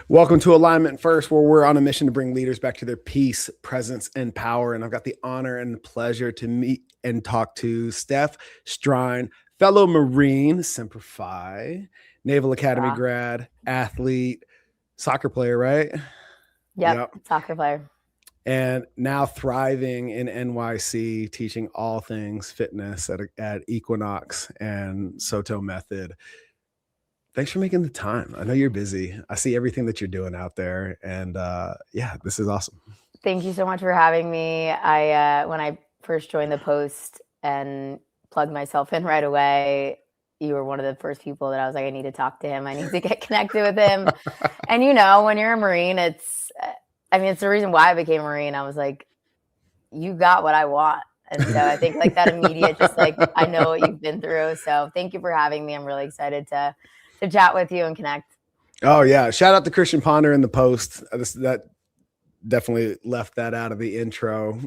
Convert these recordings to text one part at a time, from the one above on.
Welcome to Alignment First, where we're on a mission to bring leaders back to their peace, presence, and power. And I've got the honor and pleasure to meet and talk to Steph Strine, fellow Marine, Semper Fi, Naval Academy grad, athlete, soccer player, right? Yep. Soccer player. And now thriving in NYC, teaching all things fitness at Equinox and Soto Method. Thanks for making the time. I know you're busy. I see everything that you're doing out there. And yeah, this is awesome. Thank you so much for having me. When I first joined the Post and plugged myself in right away, you were one of the first people that I was like, I need to talk to him. I need to get connected with him. And you know, when you're a Marine, it's the reason why I became a Marine. I was like, you got what I want. And so I think like that immediate, just like, I know what you've been through. So thank you for having me. I'm really excited to chat with you and connect. Oh yeah. Shout out to Christian Ponder in the Post. That definitely left that out of the intro.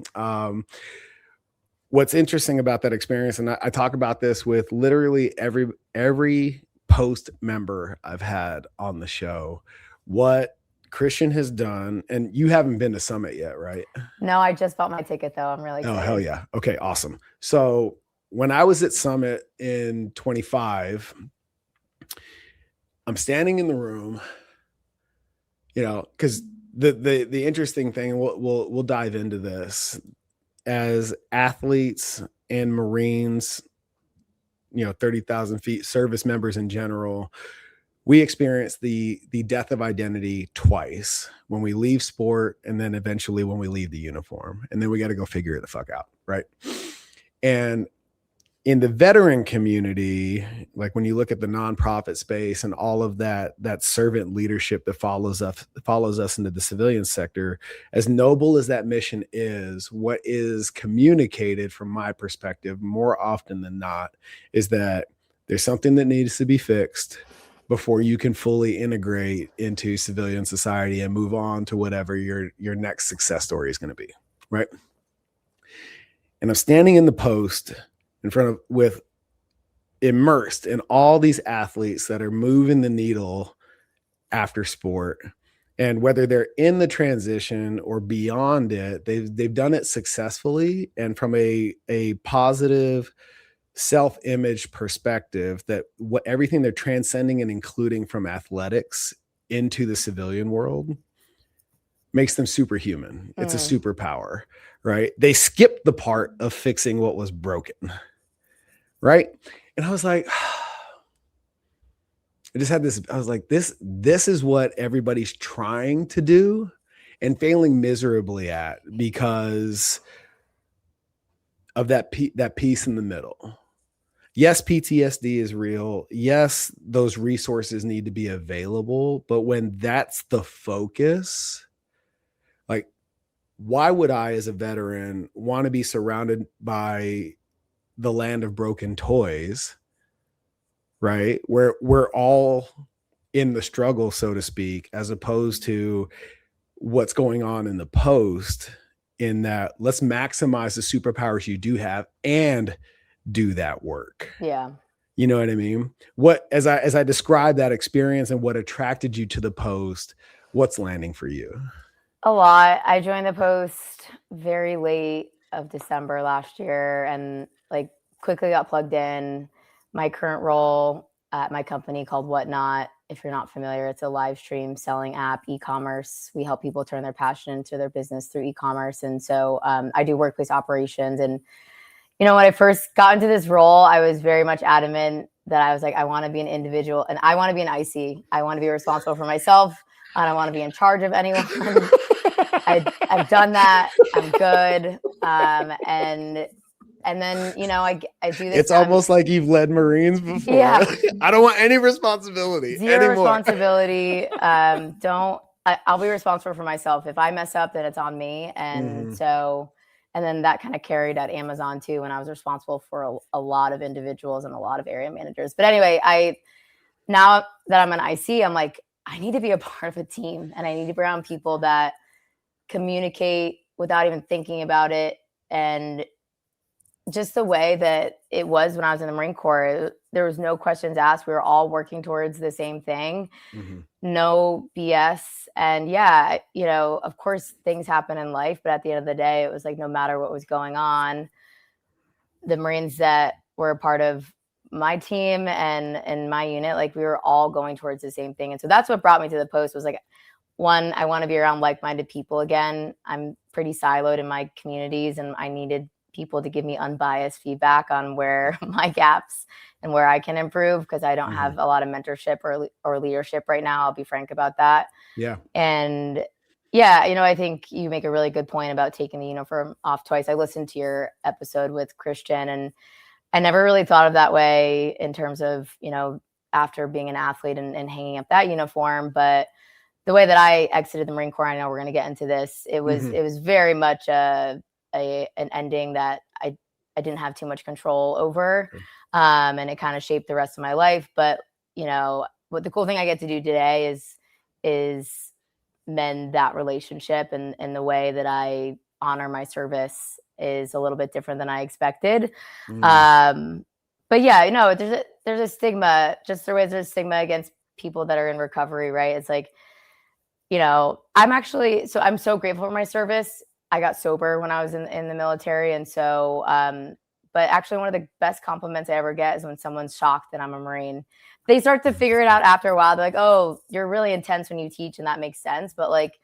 What's interesting about that experience, and I talk about this with literally every Post member I've had on the show, what Christian has done, and you haven't been to Summit yet, right? No, I just bought my ticket though. I'm really excited. Oh, hell yeah. Okay, awesome. So when I was at Summit in 25, I'm standing in the room, you know, because the interesting thing, and we'll dive into this, as athletes and Marines, you know, 30,000 feet, service members in general, we experience the death of identity twice: when we leave sport, and then eventually when we leave the uniform, and then we got to go figure it the fuck out, right? And in the veteran community, like when you look at the nonprofit space and all of that servant leadership that follows us into the civilian sector, as noble as that mission is, what is communicated from my perspective more often than not is that there's something that needs to be fixed before you can fully integrate into civilian society and move on to whatever your next success story is going to be, right? And I'm standing in the Post in front of, with immersed in all these athletes that are moving the needle after sport. And whether they're in the transition or beyond it, they've done it successfully. And from a positive self-image perspective, that everything they're transcending and including from athletics into the civilian world makes them superhuman. It's a superpower, right? They skipped the part of fixing what was broken. Right. And I was like, I just had this, I was like, this is what everybody's trying to do and failing miserably at because of that piece in the middle. Yes, PTSD is real. Yes, those resources need to be available. But when that's the focus, like, why would I, as a veteran, want to be surrounded by the land of broken toys, right? Where we're all in the struggle, so to speak, as opposed to what's going on in the Post, in that let's maximize the superpowers you do have and do that work. Yeah. You know what I mean? What, as I describe that experience and what attracted you to the Post, what's landing for you? A lot. I joined the Post very late of December last year and like quickly got plugged in. My current role at my company called Whatnot, if you're not familiar, it's a live stream selling app, e-commerce. We help people turn their passion into their business through e-commerce. And so I do workplace operations. And, you know, when I first got into this role, I was very much adamant that I was like, I want to be an individual and I want to be an IC. I want to be responsible for myself. I don't want to be in charge of anyone. I've done that. I'm good. And then, you know, I do this. It's almost like you've led Marines before. Yeah. I don't want any responsibility. Zero responsibility. I'll be responsible for myself. If I mess up, then it's on me. And so, and then that kind of carried at Amazon too, when I was responsible for a lot of individuals and a lot of area managers. But anyway, now that I'm an IC, I'm like, I need to be a part of a team and I need to be around people that communicate without even thinking about it and just the way that it was when I was in the Marine Corps, there was no questions asked. We were all working towards the same thing, no BS. And yeah, you know, of course things happen in life, but at the end of the day, it was like, no matter what was going on, the Marines that were a part of my team and my unit, like we were all going towards the same thing. And so that's what brought me to the post was like, one, I want to be around like-minded people again. I'm pretty siloed in my communities and I needed people to give me unbiased feedback on where my gaps and where I can improve because I don't have a lot of mentorship or leadership right now. I'll be frank about that. Yeah. And yeah, you know, I think you make a really good point about taking the uniform off twice. I listened to your episode with Christian and I never really thought of that way in terms of, you know, after being an athlete and hanging up that uniform. But the way that I exited the Marine Corps, I know we're going to get into this. It was very much an ending that I didn't have too much control over, and it kind of shaped the rest of my life. But you know, what the cool thing I get to do today is mend that relationship, and the way that I honor my service is a little bit different than I expected. But yeah, you know, there's a stigma, just the way there's a stigma against people that are in recovery, right? It's like, you know, I'm so grateful for my service. I got sober when I was in the military. And so, but actually one of the best compliments I ever get is when someone's shocked that I'm a Marine. They start to figure it out after a while. They're like, oh, you're really intense when you teach. And that makes sense. But like,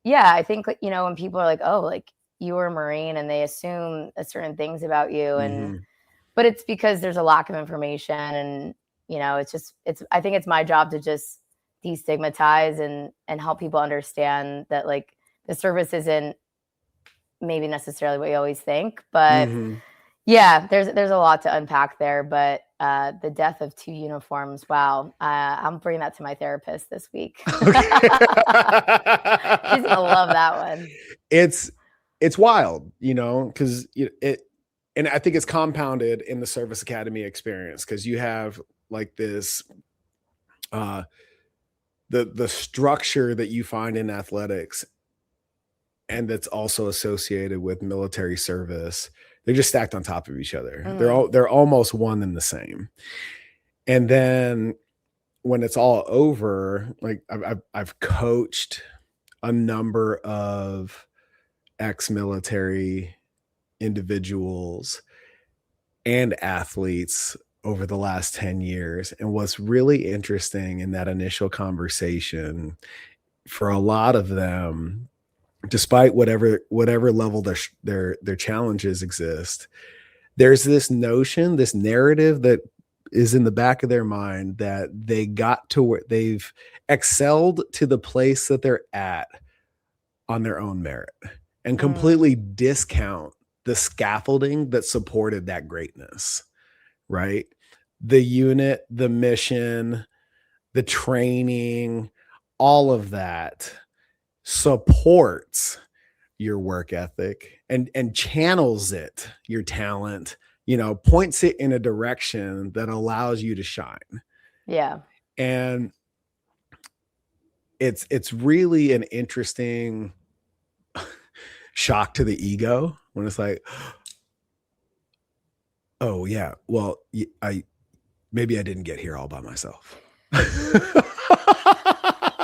yeah, I think, you know, when people are like, oh, like you were a Marine and they assume certain things about you. But it's because there's a lack of information. And, you know, I think it's my job to just destigmatize and help people understand that like the service isn't maybe necessarily what you always think, but yeah, there's a lot to unpack there. But the death of 2 uniforms, wow, I'm bringing that to my therapist this week. She's gonna love that one. It's wild, you know, because and I think it's compounded in the service academy experience because you have like this the structure that you find in athletics and that's also associated with military service. They're just stacked on top of each other. They're almost one and the same. And then when it's all over, like I've coached a number of ex-military individuals and athletes over the last 10 years. And what's really interesting in that initial conversation for a lot of them, despite whatever level their challenges exist, there's this notion, this narrative that is in the back of their mind that they got to where they've excelled to the place that they're at on their own merit and completely discount the scaffolding that supported that greatness, right? The unit, the mission, the training, all of that supports your work ethic and channels it, your talent, you know, points it in a direction that allows you to shine. Yeah. And it's really an interesting shock to the ego when it's like, oh yeah, well, maybe I didn't get here all by myself.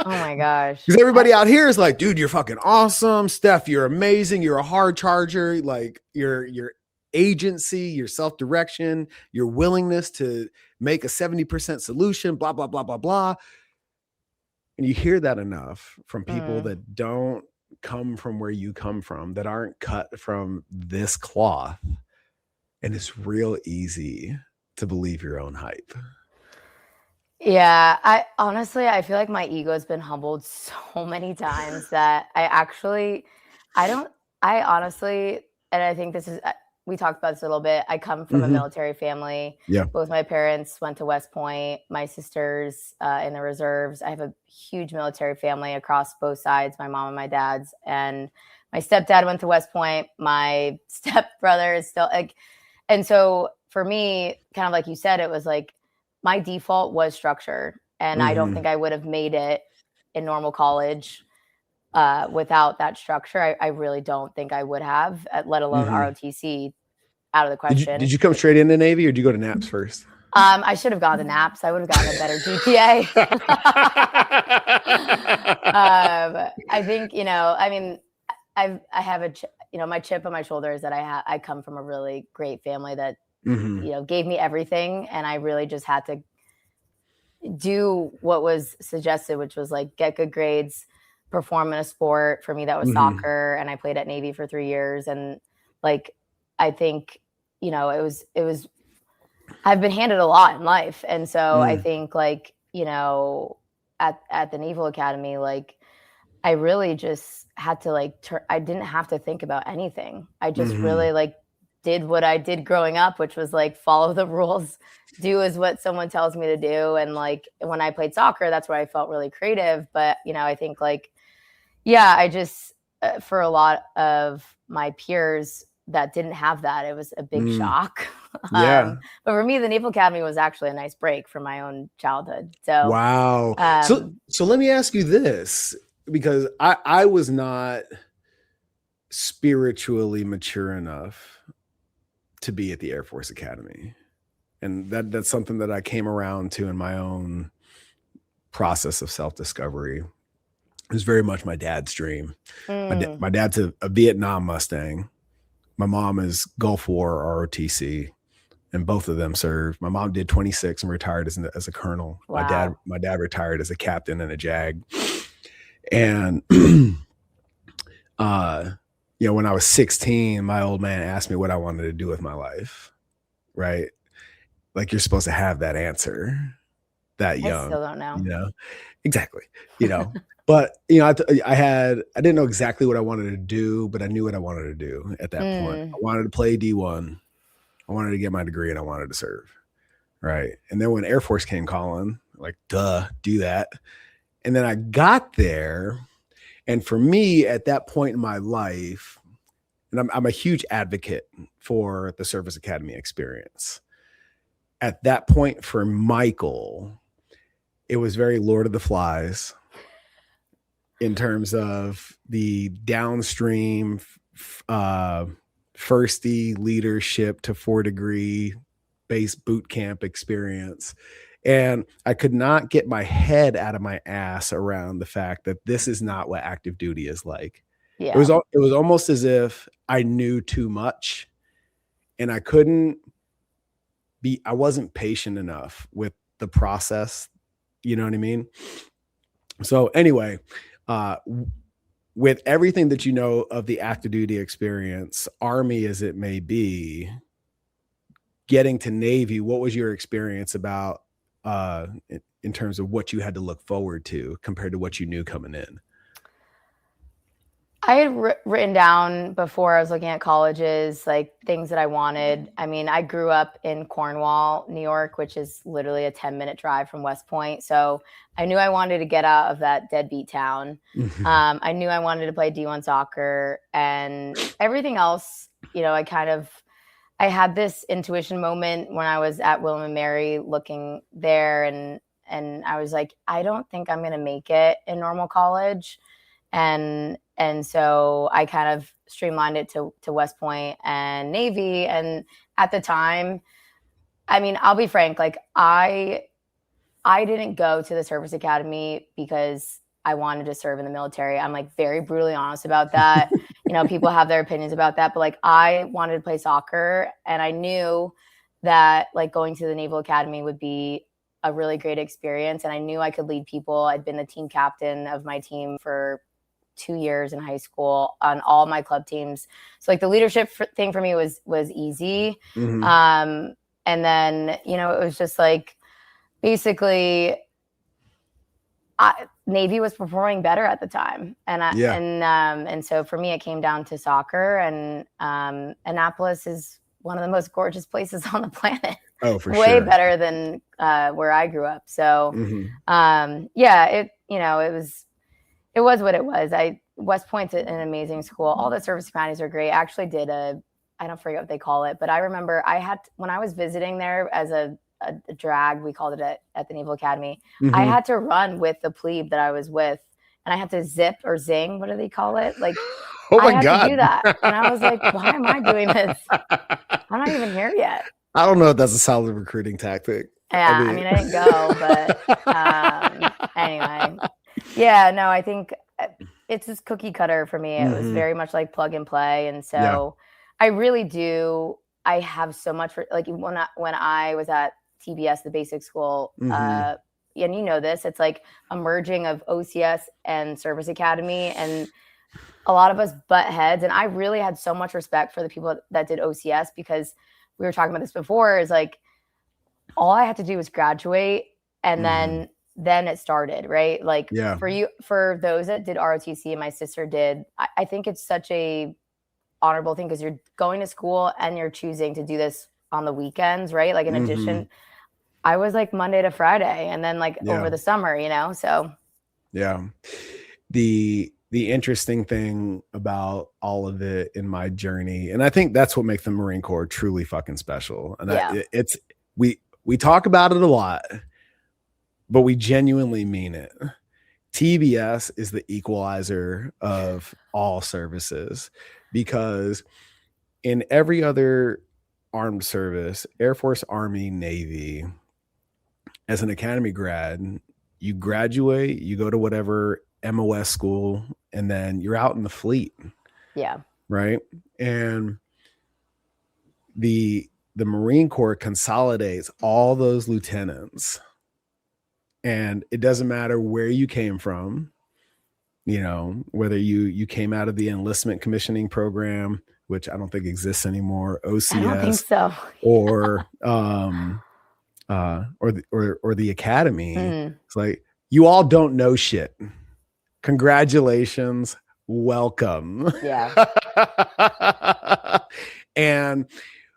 Oh my gosh. Because everybody out here is like, dude, you're fucking awesome. Steph, you're amazing. You're a hard charger. Like your agency, your self-direction, your willingness to make a 70% solution, blah, blah, blah, blah, blah. And you hear that enough from people that don't come from where you come from, that aren't cut from this cloth. And it's real easy to believe your own hype. Yeah, I feel like my ego has been humbled so many times that I honestly, and I think this is, we talked about this a little bit. I come from a military family. Yeah. Both my parents went to West Point, my sisters in the reserves. I have a huge military family across both sides, my mom and my dad's. And my stepdad went to West Point. My stepbrother is still like, and so for me, kind of like you said, it was like, my default was structure. And I don't think I would have made it in normal college without that structure. I really don't think I would have, let alone ROTC. out of the question. Did you come straight into Navy, or did you go to NAPS first? I should have gone to NAPS. I would have gotten a better GPA. I think, I mean, I have my chip on my shoulder is that I come from a really great family that, gave me everything. And I really just had to do what was suggested, which was like get good grades, perform in a sport. For me, that was soccer. And I played at Navy for 3 years. And like, I think, it was, I've been handed a lot in life. And so I think like, at the Naval Academy, like I really just had to like, I didn't have to think about anything. I just really like did what I did growing up, which was like follow the rules, do as what someone tells me to do. And like when I played soccer, that's where I felt really creative. But, I think like, yeah, I just, for a lot of my peers that didn't have that, it was a big shock. Yeah. But for me, the Naval Academy was actually a nice break from my own childhood. So, wow. So let me ask you this, because I was not spiritually mature enough to be at the Air Force Academy. And that's something that I came around to in my own process of self-discovery. It was very much my dad's dream. My dad's a Vietnam Mustang. My mom is Gulf War ROTC, and both of them served. My mom did 26 and retired as a colonel. Wow. My dad retired as a captain in a JAG. And when I was 16, my old man asked me what I wanted to do with my life. Right? Like, you're supposed to have that answer that young. I still don't know. Exactly. But I didn't know exactly what I wanted to do, but I knew what I wanted to do at that point. I wanted to play D1. I wanted to get my degree, and I wanted to serve. Right. And then when Air Force came calling, like, duh, do that. And then I got there. And for me at that point in my life, and I'm a huge advocate for the Service Academy experience. At that point for Michael, it was very Lord of the Flies in terms of the downstream firstie leadership to 4-degree base boot camp experience. And I could not get my head out of my ass around the fact that this is not what active duty is like. Yeah. It was almost as if I knew too much, and I wasn't patient enough with the process. You know what I mean? So anyway, with everything that you know of the active duty experience, Army as it may be, getting to Navy, what was your experience about in terms of what you had to look forward to compared to what you knew coming in? I had written down before I was looking at colleges, like things that I wanted. I mean, I grew up in Cornwall, New York, which is literally a 10-minute drive from West Point. So I knew I wanted to get out of that deadbeat town. I knew I wanted to play D1 soccer, and everything else, I had this intuition moment when I was at William & Mary looking there, and I was like, I don't think I'm going to make it in normal college. And so I kind of streamlined it to West Point and Navy. And at the time, I mean, I'll be frank, like I didn't go to the Service Academy because I wanted to serve in the military. I'm like very brutally honest about that. People have their opinions about that, but like I wanted to play soccer, and I knew that like going to the Naval Academy would be a really great experience. And I knew I could lead people. I'd been the team captain of my team for 2 years in high school on all my club teams. So like the leadership thing for me was easy. And then, it was just like, basically Navy was performing better at the time. And so for me, it came down to soccer, and Annapolis is one of the most gorgeous places on the planet. Oh, for Way sure. better than where I grew up. So it was what it was. West Point's an amazing school. All the service academies are great. I actually did I don't forget what they call it, but I remember when I was visiting there as a drag, we called it at the Naval Academy. I had to run with the plebe that I was with, and I had to zip or zing. What do they call it? Like Oh I my had to God. do that. And I was like, why am I doing this? I'm not even here yet. I don't know if that's a solid recruiting tactic. Yeah, I mean, I didn't go, but anyway. Yeah, no, I think it's just cookie cutter for me. It was very much like plug and play. And so I really do. I have so much for like when I was at TBS, the basic school, and you know this, it's like a merging of OCS and Service Academy, and a lot of us butt heads. And I really had so much respect for the people that did OCS, because we were talking about this before, is like all I had to do was graduate, and then it started, right? Like for those that did ROTC, and my sister did, I think it's such a honorable thing, because you're going to school and you're choosing to do this on the weekends, right? Like in addition, I was like Monday to Friday, and then like over the summer, you know? So yeah. The interesting thing about all of it in my journey, and I think that's what makes the Marine Corps truly fucking special. And we talk about it a lot, but we genuinely mean it. TBS is the equalizer of all services, because in every other armed service, Air Force, Army, Navy, as an academy grad, you graduate, you go to whatever MOS school, and then you're out in the fleet. Yeah. Right. And the Marine Corps consolidates all those lieutenants, and it doesn't matter where you came from, you know, whether you came out of the enlistment commissioning program, which I don't think exists anymore, OCS, I don't think so. or the academy. It's like, you all don't know shit. Congratulations, welcome. Yeah. And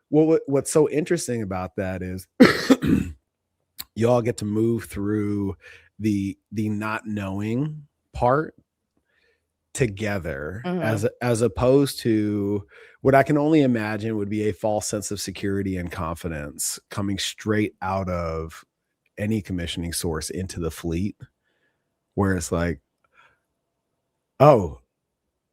what's so interesting about that is you all get to move through the not knowing part together, as opposed to what I can only imagine would be a false sense of security and confidence coming straight out of any commissioning source into the fleet, where it's like, oh,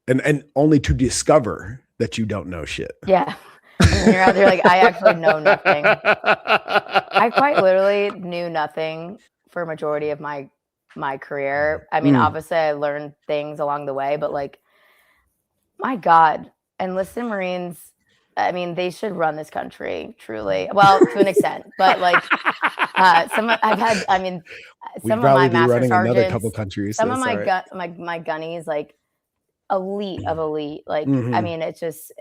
and only to discover that you don't know shit. Yeah. And you're out there like, I actually know nothing. I quite literally knew nothing for a majority of my career. I mean, obviously I learned things along the way, but like, my God, enlisted Marines, I mean, they should run this country, truly. Well, to an extent, but like some of my master sergeants, some of my gunnies, like elite of elite. Like, I mean, it's just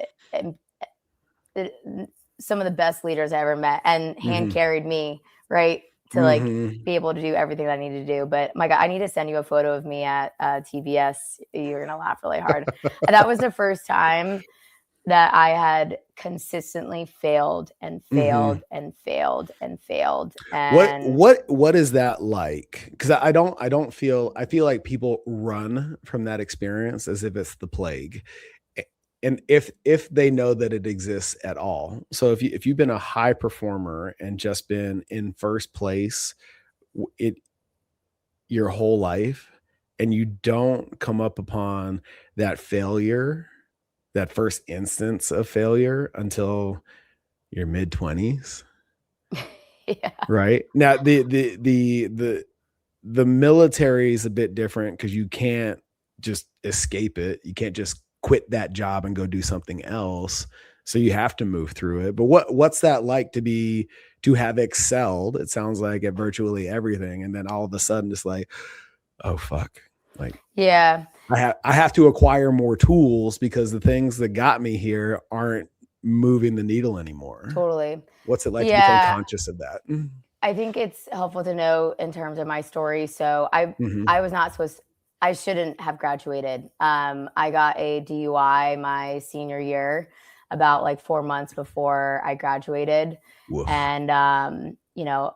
some of the best leaders I ever met, and hand carried me, right, to like be able to do everything that I need to do. But my God, I need to send you a photo of me at TBS. You're gonna laugh really hard. That was the first time that I had consistently failed and failed and failed and failed. And what is that like? Because I feel like people run from that experience as if it's the plague. And if they know that it exists at all. So if you've been a high performer and just been in first place your whole life, and you don't come up upon that failure, that first instance of failure, until your mid-20s. Yeah. Right. Now the military is a bit different, because you can't just escape it. You can't just quit that job and go do something else. So you have to move through it. But what's that like to have excelled, it sounds like, at virtually everything, and then all of a sudden it's like, oh fuck. Like, yeah, I have to acquire more tools, because the things that got me here aren't moving the needle anymore. Totally. What's it like to become conscious of that? I think it's helpful to know in terms of my story. So I was not I shouldn't have graduated. I got a DUI my senior year, about like 4 months before I graduated. Woof. And, you know,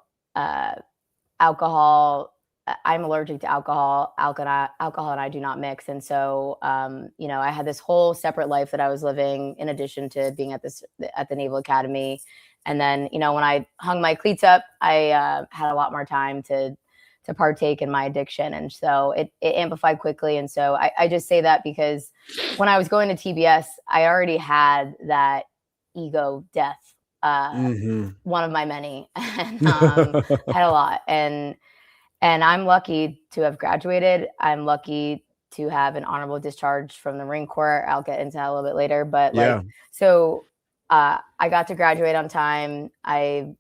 alcohol, I'm allergic to alcohol. Alcohol and I do not mix. And so, you know, I had this whole separate life that I was living in addition to being at the Naval Academy. And then, you know, when I hung my cleats up, I had a lot more time to to partake in my addiction. And so it amplified quickly. And so I just say that because when I was going to TBS, I already had that ego death, one of my many, and I had a lot. And I'm lucky to have graduated. I'm lucky to have an honorable discharge from the Marine Corps. I'll get into that a little bit later. But I got to graduate on time. I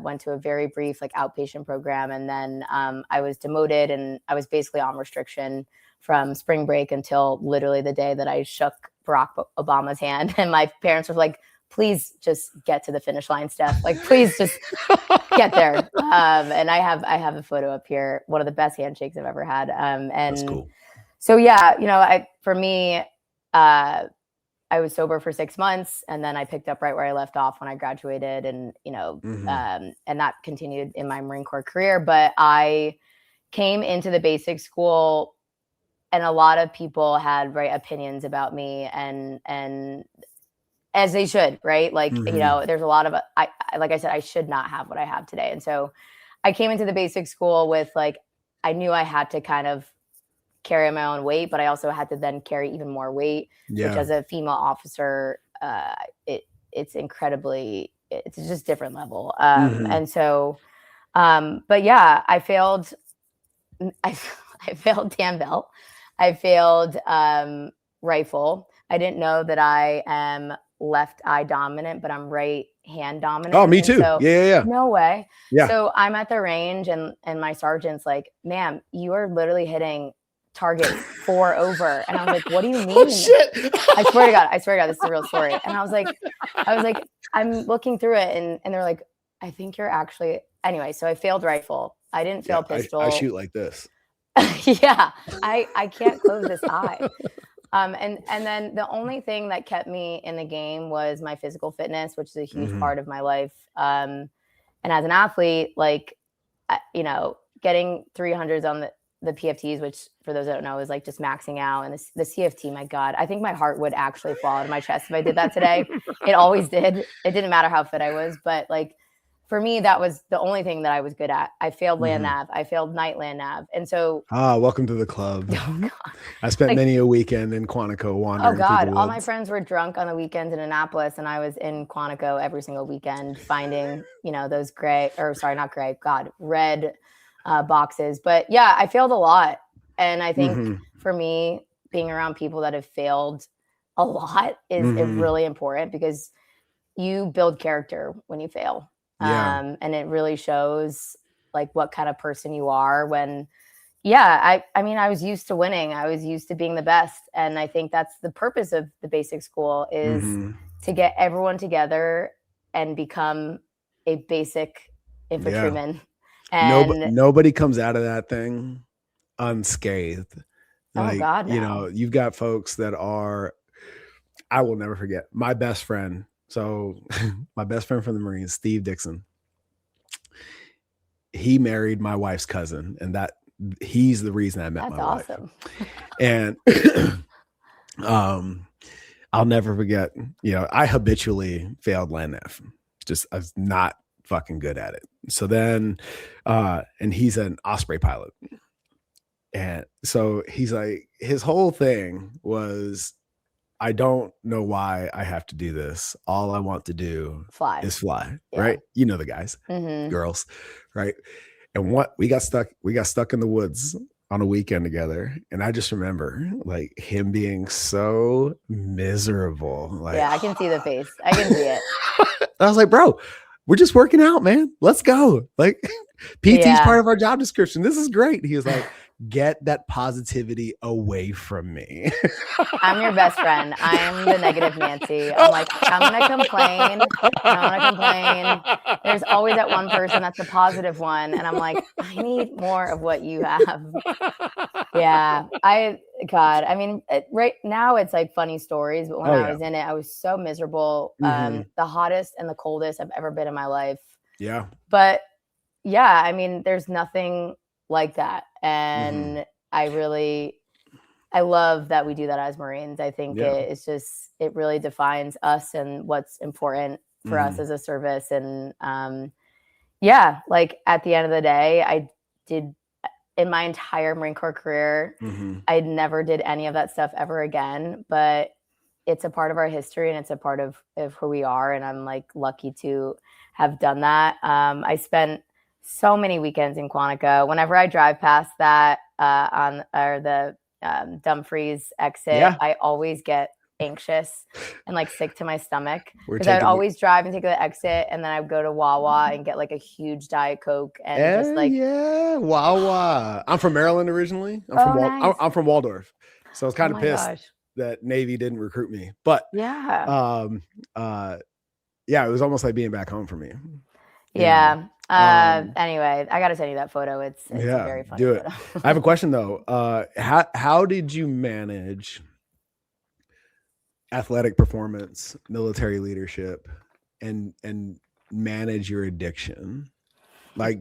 went to a very brief outpatient program, and then I was demoted, and I was basically on restriction from spring break until literally the day that I shook Barack Obama's hand. And my parents were like, please just get to the finish line, Steph. Please just get there. And I have a photo up here, one of the best handshakes I've ever had. And that's cool. So for me, I was sober for 6 months, and then I picked up right where I left off when I graduated, and and that continued in my Marine Corps career. But I came into the basic school, and a lot of people had opinions about me, and as they should, right? There's a lot of like I said, I should not have what I have today, and so I came into the basic school with I knew I had to kind of carry my own weight, but I also had to then carry even more weight, which as a female officer, it's just different level. And so, but yeah, I failed Danville. I failed rifle. I didn't know that I am left eye dominant, but I'm right hand dominant. Oh, me too. So, yeah. No way. Yeah. So I'm at the range, and my sergeant's like, ma'am, you are literally hitting target 4 over. And I was like, what do you mean? Oh, shit. I swear to God, this is a real story. And I was like, I'm looking through it, and they're like, I think you're actually, anyway. So I failed rifle. I didn't fail pistol. I shoot like this. Yeah. I can't close this eye. And then the only thing that kept me in the game was my physical fitness, which is a huge part of my life. And as an athlete, getting 300s on the PFTs, which for those that don't know is just maxing out, and the CFT, my God, I think my heart would actually fall out of my chest if I did that today. It always did. It didn't matter how fit I was, but for me, that was the only thing that I was good at. I failed land nav. I failed night land nav. And so, welcome to the club. Oh God. I spent many a weekend in Quantico wandering. Oh God. Through the woods. All my friends were drunk on the weekends in Annapolis, and I was in Quantico every single weekend finding, those red boxes. But yeah, I failed a lot. And I think for me, being around people that have failed a lot is really important, because you build character when you fail. And it really shows what kind of person you are when, I was used to winning. I was used to being the best. And I think that's the purpose of the basic school, is to get everyone together and become a basic infantryman. And nobody comes out of that thing unscathed. Oh God, no. You've got folks that are, I will never forget my best friend. So my best friend from the Marines, Steve Dixon, he married my wife's cousin, and he's the reason I met my wife. That's awesome. And I'll never forget, I habitually failed land nav. I was not fucking good at it. So then, and he's an Osprey pilot. And so he's like, his whole thing was, I don't know why I have to do this. All I want to do is fly, right? The guys, girls, right? And we got stuck in the woods on a weekend together. And I just remember him being so miserable. I can see the face. I can see it. I was like, bro, we're just working out, man. Let's go. PT's part of our job description. This is great. He was like, get that positivity away from me. I'm your best friend. I'm the negative Nancy. I'm like, I'm going to complain. There's always that one person that's the positive one. And I'm like, I need more of what you have. Yeah. Right now it's funny stories, but when I was in it, I was so miserable. The hottest and the coldest I've ever been in my life. Yeah. But there's nothing like that. And I love that we do that as Marines. I think it really defines us and what's important for us as a service. And at the end of the day, in my entire Marine Corps career. Mm-hmm. I never did any of that stuff ever again, but it's a part of our history and it's a part of who we are. And I'm like lucky to have done that. I spent so many weekends in Quantico. Whenever I drive past that the Dumfries exit, Yeah. I always get anxious and like sick to my stomach We're because I would taking always drive and take the exit, and then I would go to Wawa and get like a huge Diet Coke and just like, yeah, Wawa. I'm from Maryland originally. nice. I'm from Waldorf, so I was Oh kind of my pissed gosh. that Navy didn't recruit me. But Yeah. Yeah, it was almost like being back home for me. Yeah. Anyway, I got to send you that photo. It's a very funny do it. photo. I have a question though. How did you manage athletic performance, military leadership, and manage your addiction? Like,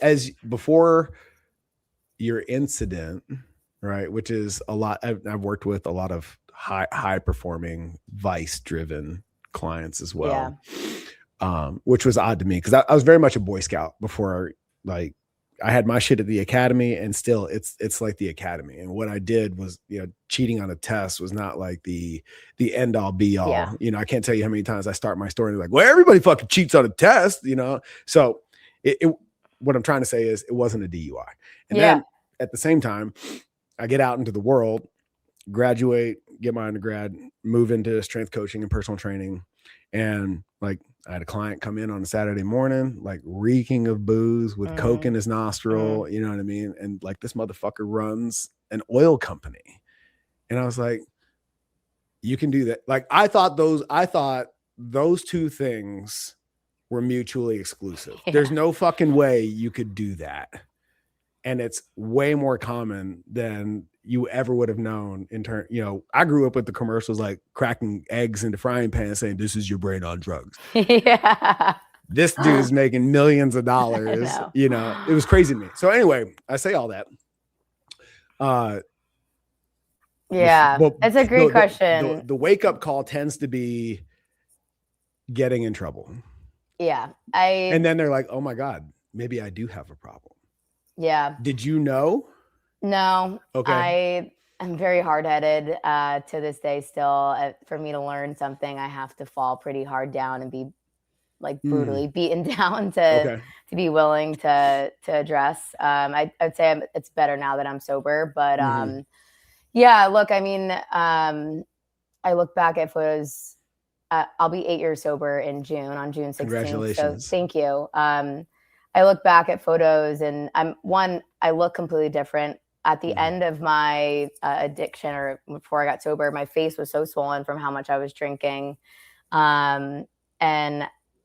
as before your incident, right? Which is a lot. I've worked with a lot of high performing, vice driven clients as well. Yeah. Which was odd to me because I was very much a Boy Scout before. Like, I had my shit at the academy, and still it's like the academy. And what I did was, cheating on a test was not like the end all be all. Yeah. I can't tell you how many times I start my story and like, well, everybody fucking cheats on a test, So what I'm trying to say is it wasn't a DUI. And then at the same time, I get out into the world, graduate, get my undergrad, move into strength coaching and personal training. And like, I had a client come in on a Saturday morning, like reeking of booze with coke in his nostril, you know what I mean? And like, this motherfucker runs an oil company. And I was like, you can do that. Like, I thought those two things were mutually exclusive. Yeah. There's no fucking way you could do that. And it's way more common than you ever would have known in turn. I grew up with the commercials, like cracking eggs into frying pans saying, this is your brain on drugs. Yeah. This dude's making millions of dollars. It was crazy to me. So anyway, I say all that. It's a great question. The wake up call tends to be getting in trouble. Yeah. And then they're like, oh my God, maybe I do have a problem. Yeah. Did you know? No. Okay. I'm very hard-headed to this day still. For me to learn something, I have to fall pretty hard down and be like brutally beaten down to be willing to address. I'd say it's better now that I'm sober, but yeah, look, I mean, I look back at photos. I'll be 8 years sober in June, on June 16th. Congratulations. So thank you. I look back at photos and I look completely different. At the end of my addiction, or before I got sober, my face was so swollen from how much I was drinking. And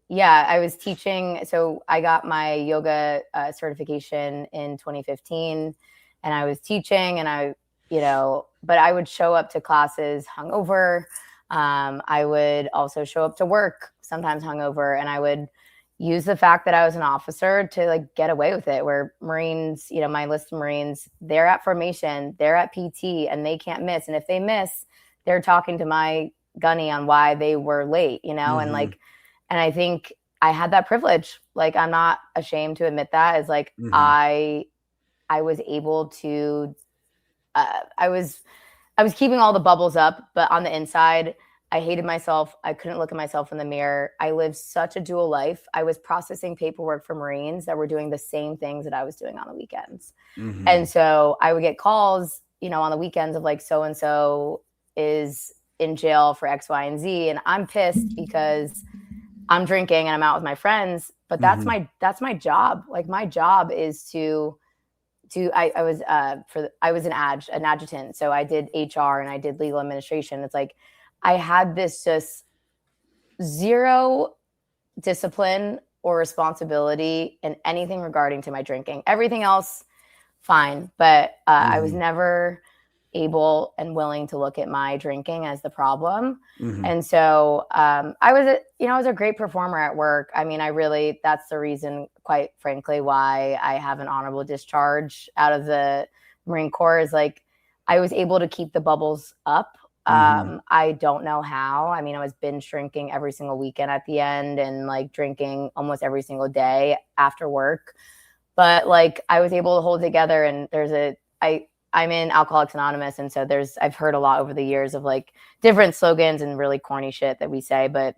yeah, I was teaching. So I got my yoga certification in 2015, and I was teaching, and but I would show up to classes hungover. I would also show up to work sometimes hungover, and I would use the fact that I was an officer to like get away with it, where Marines, my list of Marines, they're at formation, they're at PT, and they can't miss. And if they miss, they're talking to my gunny on why they were late, and I think I had that privilege. Like, I'm not ashamed to admit that. Is like, I was able to, I was keeping all the bubbles up, but on the inside, I hated myself. I couldn't look at myself in the mirror. I lived such a dual life. I was processing paperwork for Marines that were doing the same things that I was doing on the weekends. And so I would get calls, on the weekends of like, so-and-so is in jail for X, Y, and Z. And I'm pissed because I'm drinking and I'm out with my friends, but that's my job. Like, my job is I was an adjutant. So I did HR and I did legal administration. It's like, I had this just zero discipline or responsibility in anything regarding to my drinking. Everything else, fine. But I was never able and willing to look at my drinking as the problem. And so I was a great performer at work. I mean, that's the reason, quite frankly, why I have an honorable discharge out of the Marine Corps, is like, I was able to keep the bubbles up. I don't know how. I mean, I was binge drinking every single weekend at the end, and like drinking almost every single day after work. but like I was able to hold together. And I'm in Alcoholics Anonymous, and so I've heard a lot over the years of like different slogans and really corny shit that we say, but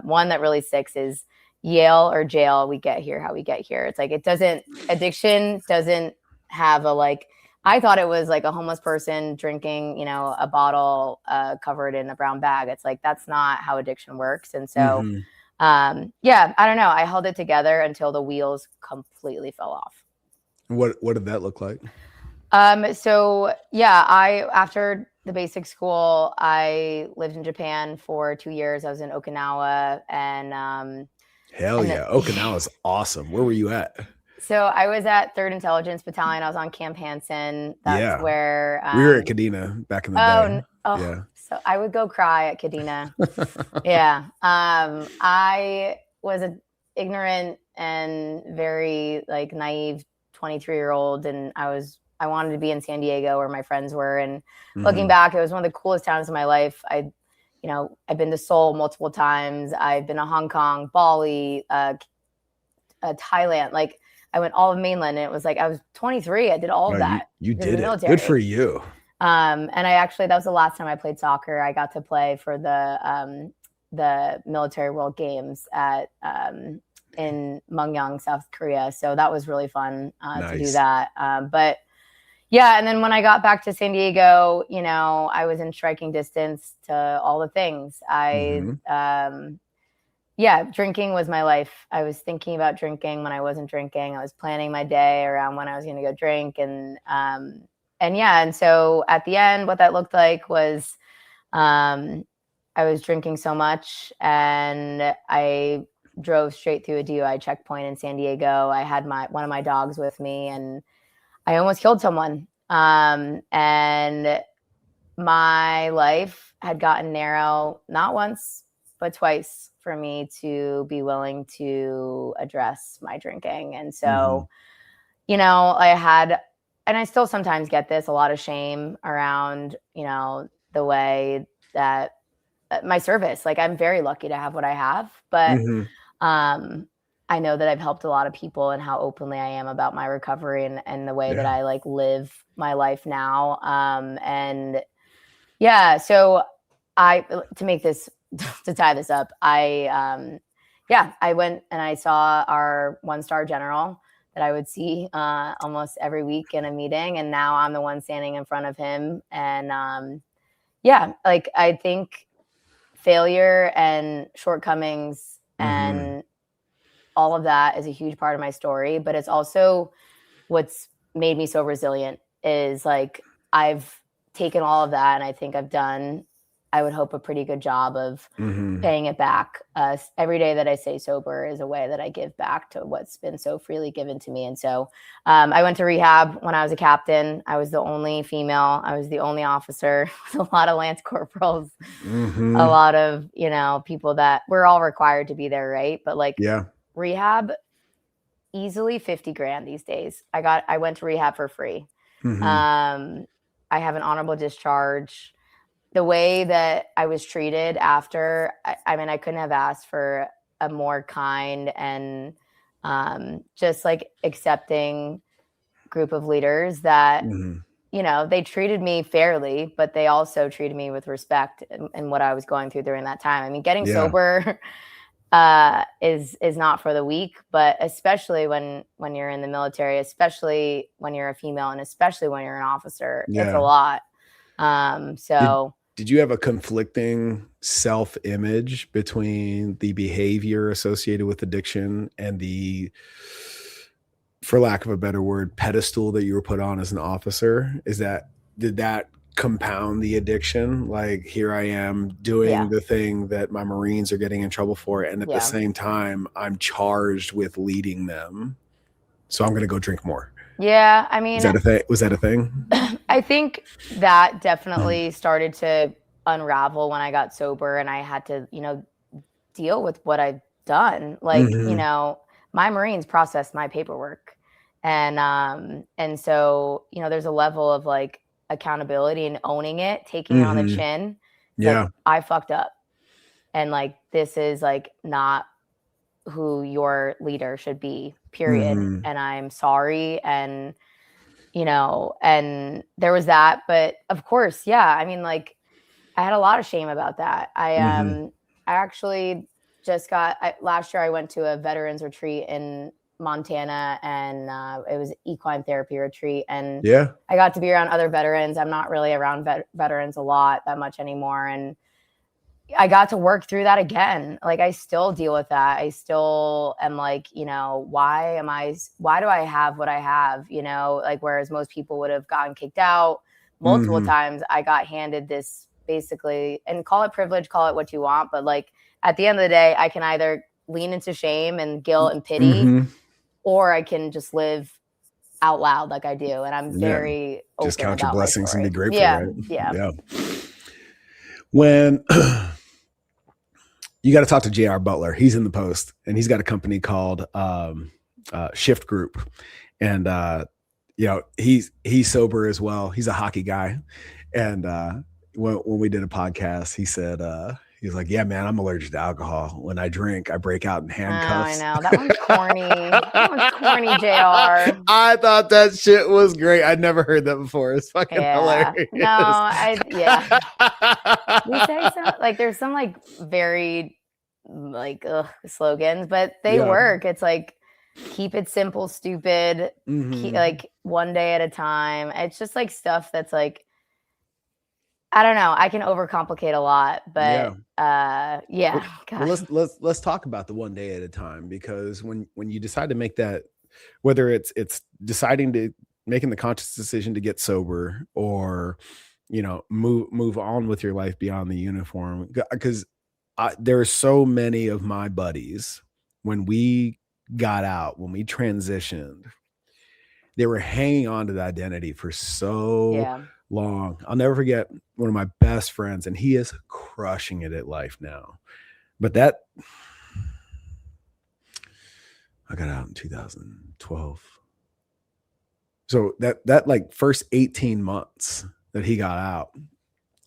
one that really sticks is Yale or jail, we get here how we get here. It's like addiction doesn't have a like. I thought it was like a homeless person drinking, you know, a bottle covered in a brown bag. It's like that's not how addiction works. And so yeah, I don't know. I held it together until the wheels completely fell off. What did that look like? So yeah, after the basic school, I lived in Japan for 2 years. I was in Okinawa, and hell yeah, Okinawa is awesome. Where were you at? So I was at 3rd Intelligence Battalion. I was on Camp Hansen. That's where we were at Kadena back in the day. Oh, yeah. So I would go cry at Kadena. Yeah. I was an ignorant and very like naive 23-year-old, and I wanted to be in San Diego where my friends were. And looking back, it was one of the coolest towns of my life. I've been to Seoul multiple times. I've been to Hong Kong, Bali, Thailand. Like I went all of mainland, and it was like I was 23. I did all of that. You did it. Good for you. And that was the last time I played soccer. I got to play for the Military World Games in Myeongdong, South Korea. So that was really fun to do that. But yeah, and then when I got back to San Diego, you know, I was in striking distance to all the things. Drinking was my life. I was thinking about drinking when I wasn't drinking. I was planning my day around when I was going to go drink. And so at the end, what that looked like was I was drinking so much, and I drove straight through a DUI checkpoint in San Diego. I had one of my dogs with me, and I almost killed someone. And my life had gotten narrow, not once, but twice, for me to be willing to address my drinking. And so, you know, and I still sometimes get this, a lot of shame around, you know, the way that my service, like I'm very lucky to have what I have, but I know that I've helped a lot of people, and how openly I am about my recovery and the way that I like live my life now. And yeah, so to tie this up, I went and I saw our 1-star general that I would see almost every week in a meeting. And now I'm the one standing in front of him. And like I think failure and shortcomings and all of that is a huge part of my story. But it's also what's made me so resilient is like I've taken all of that, and I think I've done, I would hope, a pretty good job of paying it back. Every day that I stay sober is a way that I give back to what's been so freely given to me. And so I went to rehab when I was a captain. I was the only female. I was the only officer. A lot of Lance Corporals, a lot of, you know, people that we're all required to be there, right? But like rehab, easily 50 grand these days. I went to rehab for free. I have an honorable discharge. The way that I was treated after, I mean, I couldn't have asked for a more kind and just like accepting group of leaders that, you know, they treated me fairly, but they also treated me with respect in what I was going through during that time. I mean, getting sober is not for the weak, but especially when you're in the military, especially when you're a female, and especially when you're an officer, it's a lot. Did you have a conflicting self-image between the behavior associated with addiction and the, for lack of a better word, pedestal that you were put on as an officer? Did that compound the addiction? Like, here I am doing the thing that my Marines are getting in trouble for, and at the same time, I'm charged with leading them. So I'm going to go drink more. Yeah, I mean, was that a thing? I think that definitely started to unravel when I got sober, and I had to, you know, deal with what I've done. Like, you know, my Marines processed my paperwork, and so, you know, there's a level of like accountability and owning it, taking it on the chin. Like, I fucked up, and like this is like not who your leader should be. period. And I'm sorry. And, and there was that, but of course, yeah. I mean, like, I had a lot of shame about that. I actually just last year I went to a veterans retreat in Montana, and it was an equine therapy retreat. And I got to be around other veterans. I'm not really around veterans a lot that much anymore. And I got to work through that again. Like, I still deal with that. I still am like, why do I have what I have? Like, whereas most people would have gotten kicked out multiple times, I got handed this basically, and call it privilege, call it what you want. But like, at the end of the day, I can either lean into shame and guilt and pity, or I can just live out loud like I do. And I'm very open just count about your blessings and be grateful. Yeah. Right? Yeah. When you got to talk to JR Butler, he's in the post, and he's got a company called Shift Group. And, he's sober as well. He's a hockey guy. And when we did a podcast, he said, he's like, yeah, man, I'm allergic to alcohol. When I drink, I break out in handcuffs. Oh, I know. That one's corny. That one's corny, JR. I thought that shit was great. I'd never heard that before. It's fucking hilarious. No, we say some, like, there's some like very like slogans, but they work. It's like, keep it simple, stupid, like one day at a time. It's just like stuff that's like, I don't know. I can overcomplicate a lot, but Well, let's talk about the one day at a time, because when you decide to make that, whether it's making the conscious decision to get sober, or move on with your life beyond the uniform, because there are so many of my buddies, when we got out, when we transitioned, they were hanging on to the identity for so long. I'll never forget one of my best friends, and he is crushing it at life now. But I got out in 2012. So that like first 18 months that he got out,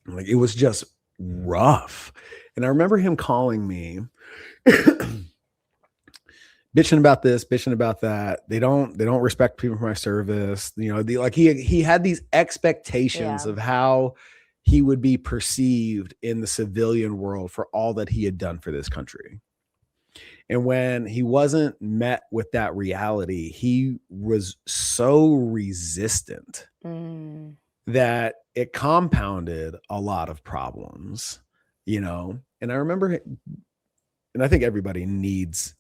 like, it was just rough. And I remember him calling me bitching about this, bitching about that. They don't respect people for my service. He had these expectations of how he would be perceived in the civilian world for all that he had done for this country. And when he wasn't met with that reality, he was so resistant that it compounded a lot of problems, And I remember, and I think everybody needs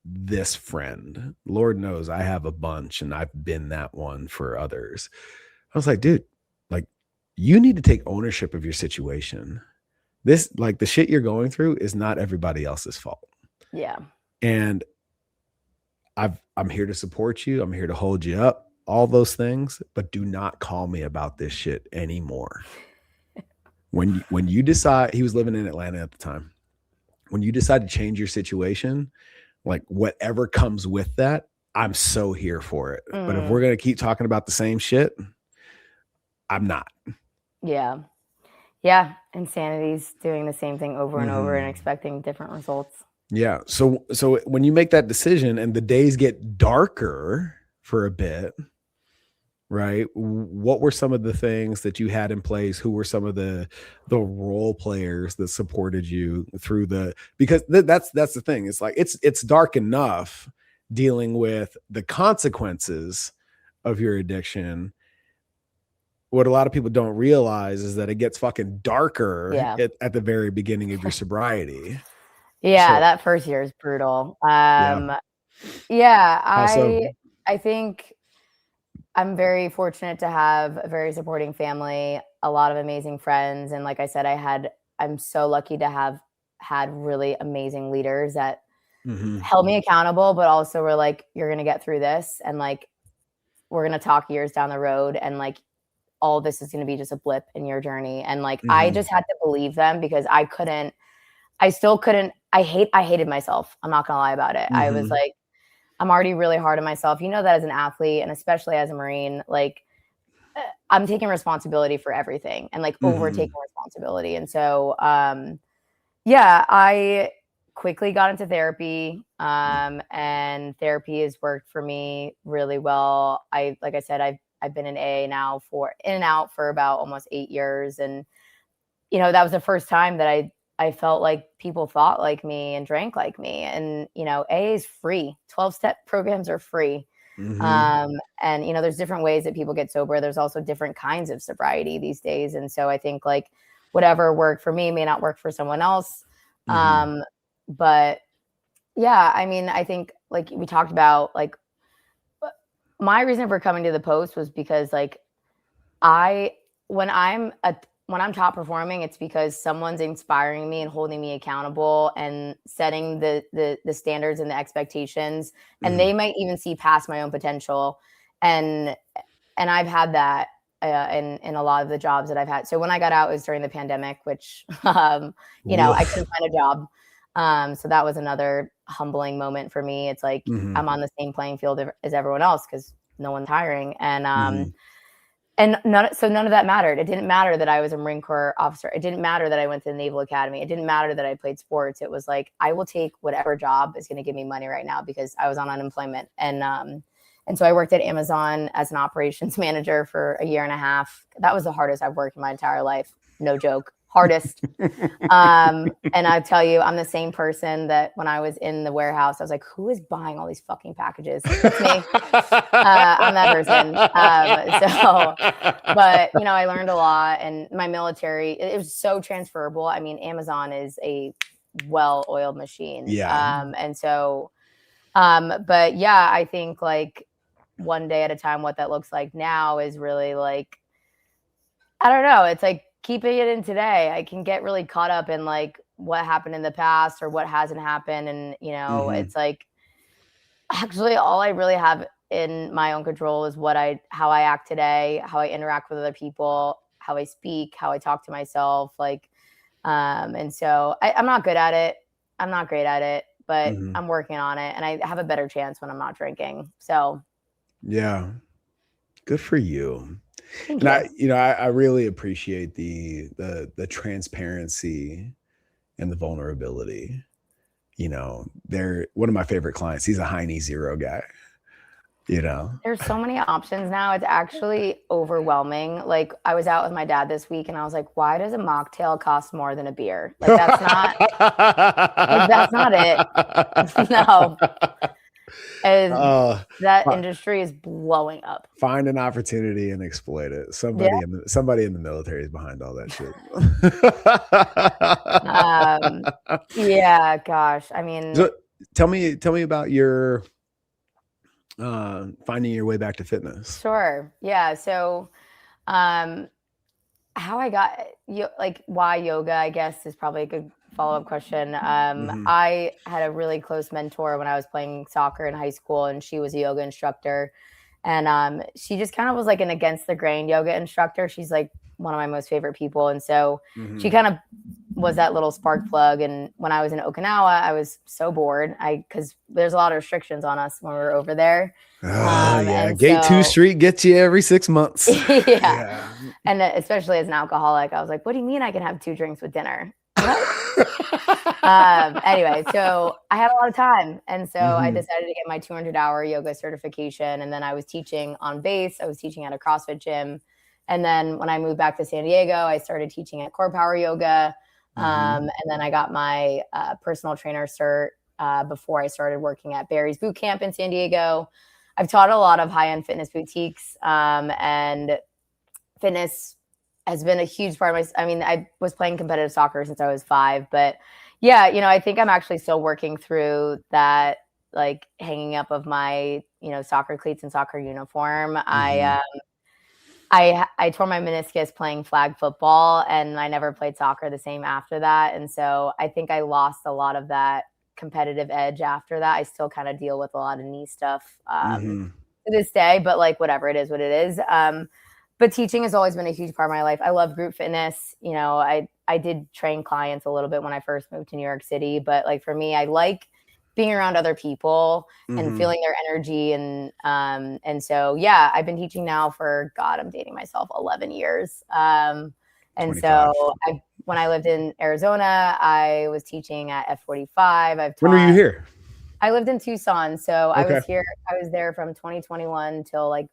this friend. Lord knows I have a bunch, and I've been that one for others. I was like, dude, like, you need to take ownership of your situation. This, like, the shit you're going through is not everybody else's fault. Yeah. And I'm here to support you. I'm here to hold you up, all those things, but do not call me about this shit anymore. When you decide, he was living in Atlanta at the time. When you decide to change your situation, like, whatever comes with that, I'm so here for it. But if we're going to keep talking about the same shit, I'm not. Yeah. Yeah. Insanity's doing the same thing over and over and expecting different results. Yeah. So when you make that decision and the days get darker for a bit, right? What were some of the things that you had in place? Who were some of the role players that supported you through because that's the thing. It's like, it's dark enough dealing with the consequences of your addiction. What a lot of people don't realize is that it gets fucking darker at the very beginning of your sobriety. Yeah. That first year is brutal. I think I'm very fortunate to have a very supporting family, a lot of amazing friends. And like I said, I'm so lucky to have had really amazing leaders that held me accountable, but also were like, you're going to get through this. And like, we're going to talk years down the road. And like, all this is going to be just a blip in your journey. And like, I just had to believe them, because I hated myself. I'm not going to lie about it. I was like, I'm already really hard on myself. You know that as an athlete, and especially as a Marine, like, I'm taking responsibility for everything and like overtaking responsibility. And so, I quickly got into therapy, and therapy has worked for me really well. Like I said, I've been in AA now in and out for about almost 8 years. And, that was the first time that I felt like people thought like me and drank like me. And, AA is free. 12-step programs are free. And, there's different ways that people get sober. There's also different kinds of sobriety these days. And so I think like whatever worked for me may not work for someone else. But yeah, I mean, I think like we talked about, like my reason for coming to the post was because like when I'm top performing, it's because someone's inspiring me and holding me accountable and setting the standards and the expectations, and they might even see past my own potential. And I've had that in a lot of the jobs that I've had. So when I got out, it was during the pandemic, which I couldn't find a job. So that was another humbling moment for me. It's like I'm on the same playing field as everyone else because no one's hiring. And none of that mattered. It didn't matter that I was a Marine Corps officer. It didn't matter that I went to the Naval Academy. It didn't matter that I played sports. It was like, I will take whatever job is going to give me money right now because I was on unemployment. And so I worked at Amazon as an operations manager for a year and a half. That was the hardest I've worked in my entire life. No joke. Hardest. And I tell you, I'm the same person that when I was in the warehouse, I was like, who is buying all these fucking packages? It's me. I'm that person. But I learned a lot, and my military, it was so transferable. I mean, Amazon is a well-oiled machine. Yeah. But yeah, I think like one day at a time, what that looks like now is really like, I don't know. It's like keeping it in today. I can get really caught up in like what happened in the past or what hasn't happened. And, it's like, actually all I really have in my own control is how I act today, how I interact with other people, how I speak, how I talk to myself. Like, and so I'm not good at it. I'm not great at it, but I'm working on it, and I have a better chance when I'm not drinking. So yeah, good for you. Thank And you. I really appreciate the transparency and the vulnerability. They're one of my favorite clients. He's a Heine Zero guy. There's so many options now. It's actually overwhelming. Like I was out with my dad this week and I was like, why does a mocktail cost more than a beer? Like that's not it. No. That industry is blowing up. Find an opportunity and exploit it. Somebody in the military is behind all that shit. Yeah, gosh. I mean, so tell me about your finding your way back to fitness. Sure. Yeah. So, how I got why yoga, I guess, is probably a good follow-up question. I had a really close mentor when I was playing soccer in high school, and she was a yoga instructor. And she just kind of was like an against the grain yoga instructor. She's like one of my most favorite people. And so she kind of was that little spark plug. And when I was in Okinawa, I was so bored because there's a lot of restrictions on us when we were over there. Yeah. Gate 2 Street gets you every 6 months. Yeah. And especially as an alcoholic, I was like, what do you mean I can have 2 drinks with dinner? Anyway, so I had a lot of time. And so I decided to get my 200-hour yoga certification. And then I was teaching on base. I was teaching at a CrossFit gym. And then when I moved back to San Diego, I started teaching at Core Power Yoga. And then I got my personal trainer cert before I started working at Barry's Boot Camp in San Diego. I've taught a lot of high-end fitness boutiques, and fitness has been a huge part of I was playing competitive soccer since I was 5, but yeah, I think I'm actually still working through that, like hanging up of my, soccer cleats and soccer uniform. I tore my meniscus playing flag football, and I never played soccer the same after that. And so I think I lost a lot of that competitive edge after that. I still kind of deal with a lot of knee stuff to this day, but like whatever, it is what it is. But teaching has always been a huge part of my life. I love group fitness. I did train clients a little bit when I first moved to New York City, but like for me, I like being around other people and feeling their energy. And so, yeah, I've been teaching now for, God, I'm dating myself, 11 years. And 25. So when I lived in Arizona, I was teaching at F45. When were you here? I lived in Tucson. So I Okay. I was there from 2021 till like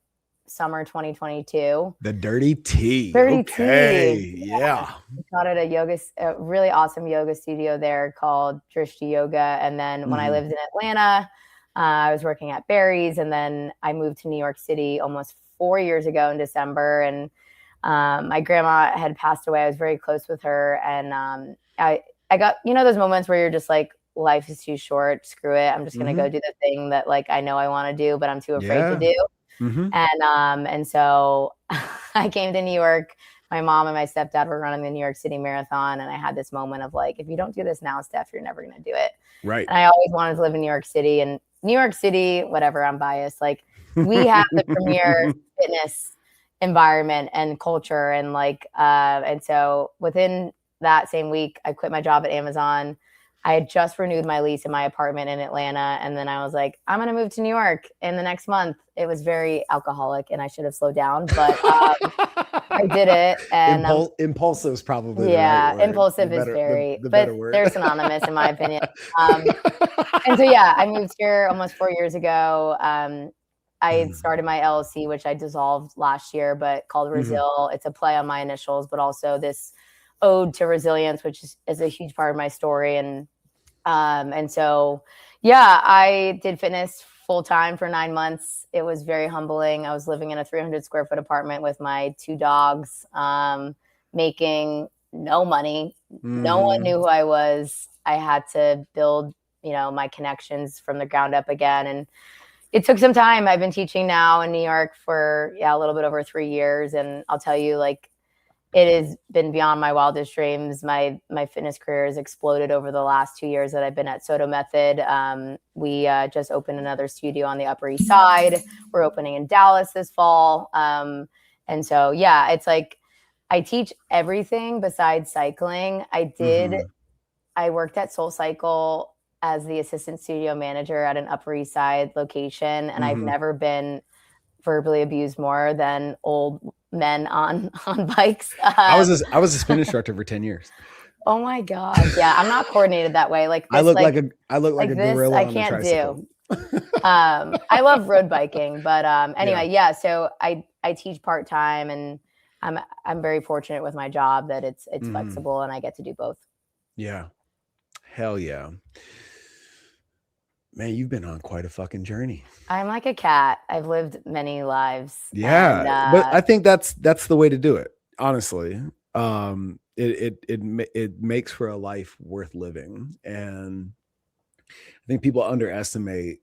summer 2022. The Dirty T. Dirty Okay. T. Yeah. I taught at a really awesome yoga studio there called Drishti Yoga. And then when I lived in Atlanta, I was working at Barry's, and then I moved to New York City almost 4 years ago in December. And my grandma had passed away. I was very close with her, and I got, you know, those moments where you're just like, life is too short. Screw it. I'm just gonna go do the thing that like I know I want to do, but I'm too afraid to do. And so I came to New York. My mom and my stepdad were running the New York City Marathon, and I had this moment of like, if you don't do this now, Steph, you're never gonna do it. Right. And I always wanted to live in New York City, and New York City, whatever, I'm biased. Like, we have the premier fitness environment and culture, and like, and so within that same week, I quit my job at Amazon. I had just renewed my lease in my apartment in Atlanta, and then I was like, I'm going to move to New York in the next month. It was very alcoholic, and I should have slowed down, but I did it. And impulsive is probably yeah, the right word. impulsive is very, but they're synonymous in my opinion. And so yeah, I moved here almost 4 years ago. I started my LLC, which I dissolved last year, but called Resil. It's a play on my initials, but also this ode to resilience, which is a huge part of my story. And so, yeah, I did fitness full time for 9 months. It was very humbling. I was living in a 300 square foot apartment with my 2 dogs, making no money. No one knew who I was. I had to build, you know, my connections from the ground up again. And it took some time. I've been teaching now in New York for a little bit over 3 years. And I'll tell you, like, it has been beyond my wildest dreams. My fitness career has exploded over the last 2 years that I've been at Soto Method. We just opened another studio on the Upper East Side. We're opening in Dallas this fall. And so, yeah, it's like I teach everything besides cycling. I worked at Soul Cycle as the assistant studio manager at an Upper East Side location, and I've never been verbally abused more than old men on bikes. I was a spin instructor for 10 years. Oh my God. Yeah. I'm not coordinated that way. Like this, I look like a gorilla. I can't do. I love road biking, but anyway, yeah. So I teach part-time, and I'm very fortunate with my job that it's flexible and I get to do both. Yeah. Hell yeah. Man, you've been on quite a fucking journey. I'm like a cat. I've lived many lives. Yeah, but I think that's the way to do it. Honestly, it makes for a life worth living, and I think people underestimate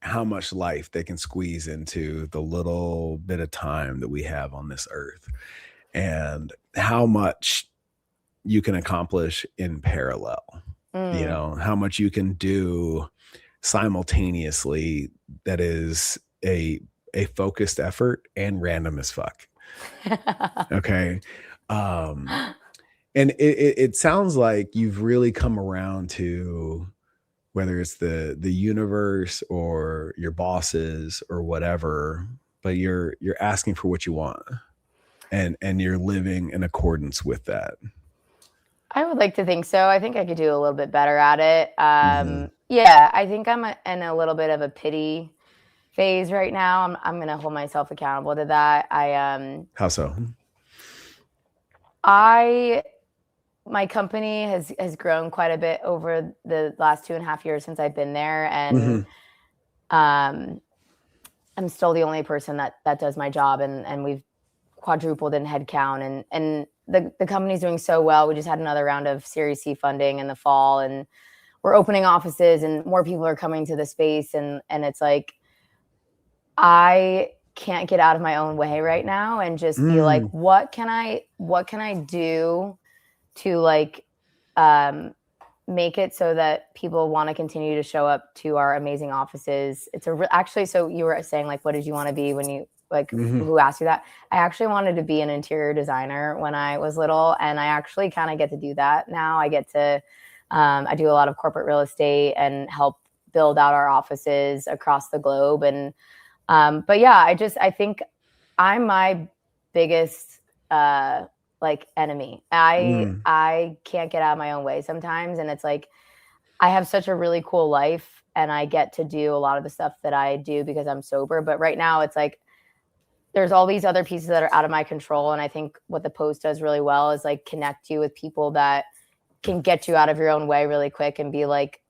how much life they can squeeze into the little bit of time that we have on this earth, and how much you can accomplish in parallel. You know, how much you can do simultaneously that is a focused effort and random as fuck. Okay. And it sounds like you've really come around to, whether it's the universe or your bosses or whatever, but you're asking for what you want, and you're living in accordance with that. I would like to think so. I think I could do a little bit better at it. Yeah, I think I'm in a little bit of a pity phase right now. I'm going to hold myself accountable to that. How so? My company has grown quite a bit over the last 2.5 years since I've been there, and I'm still the only person that does my job, and we've quadrupled in headcount, and the company's doing so well. We just had another round of Series C funding in the fall, and we're opening offices, and more people are coming to the space, and it's like I can't get out of my own way right now and just be like, what can I do to like make it so that people want to continue to show up to our amazing offices. It's actually, so you were saying like, what did you want to be when you like, who asked you that? I actually wanted to be an interior designer when I was little, and I actually kind of get to do that now. I get to, I do a lot of corporate real estate and help build out our offices across the globe. And, but yeah, I think I'm my biggest like enemy. Mm. I can't get out of my own way sometimes, and it's like I have such a really cool life and I get to do a lot of the stuff that I do because I'm sober, but right now it's like there's all these other pieces that are out of my control, and I think what the post does really well is like connect you with people that can get you out of your own way really quick and be like,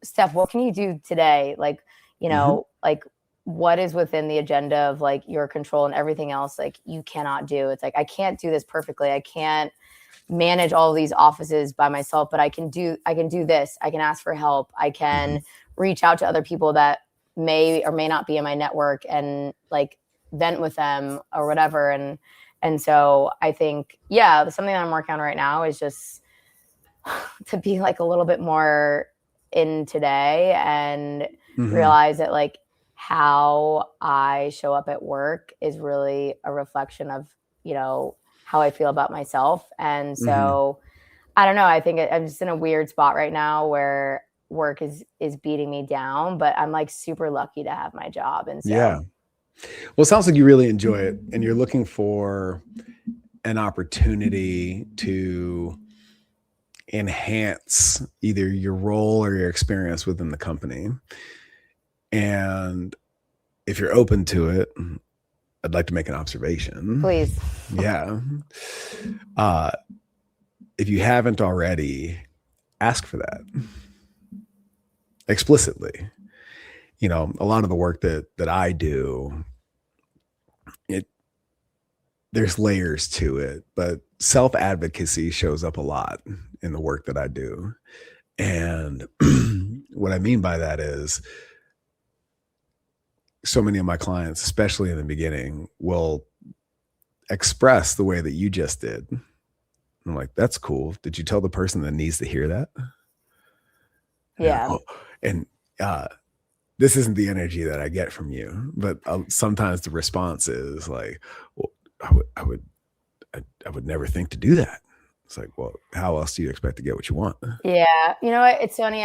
Steph, what can you do today? Like, you know, like what is within the agenda of like your control, and everything else like you cannot do. It's like I can't do this perfectly. I can't manage all of these offices by myself, but I can do this. I can ask for help. I can reach out to other people that may or may not be in my network and like vent with them or whatever. And so I think, yeah, something that I'm working on right now is just to be like a little bit more in today and realize that like how I show up at work is really a reflection of, you know, how I feel about myself. And so I don't know, I think I'm just in a weird spot right now where work is beating me down, but I'm like super lucky to have my job. And so Yeah. Well, it sounds like you really enjoy it and you're looking for an opportunity to enhance either your role or your experience within the company. And if you're open to it, I'd like to make an observation. Please. Yeah. If you haven't already, ask for that explicitly. You know, a lot of the work that I do, there's layers to it, but self-advocacy shows up a lot in the work that I do. And what I mean by that is so many of my clients, especially in the beginning, will express the way that you just did. I'm like, that's cool. Did you tell the person that needs to hear that? Yeah. And this isn't the energy that I get from you, but sometimes the response is like, well, I would never think to do that. It's like, well, how else do you expect to get what you want? Yeah. You know what? It's funny.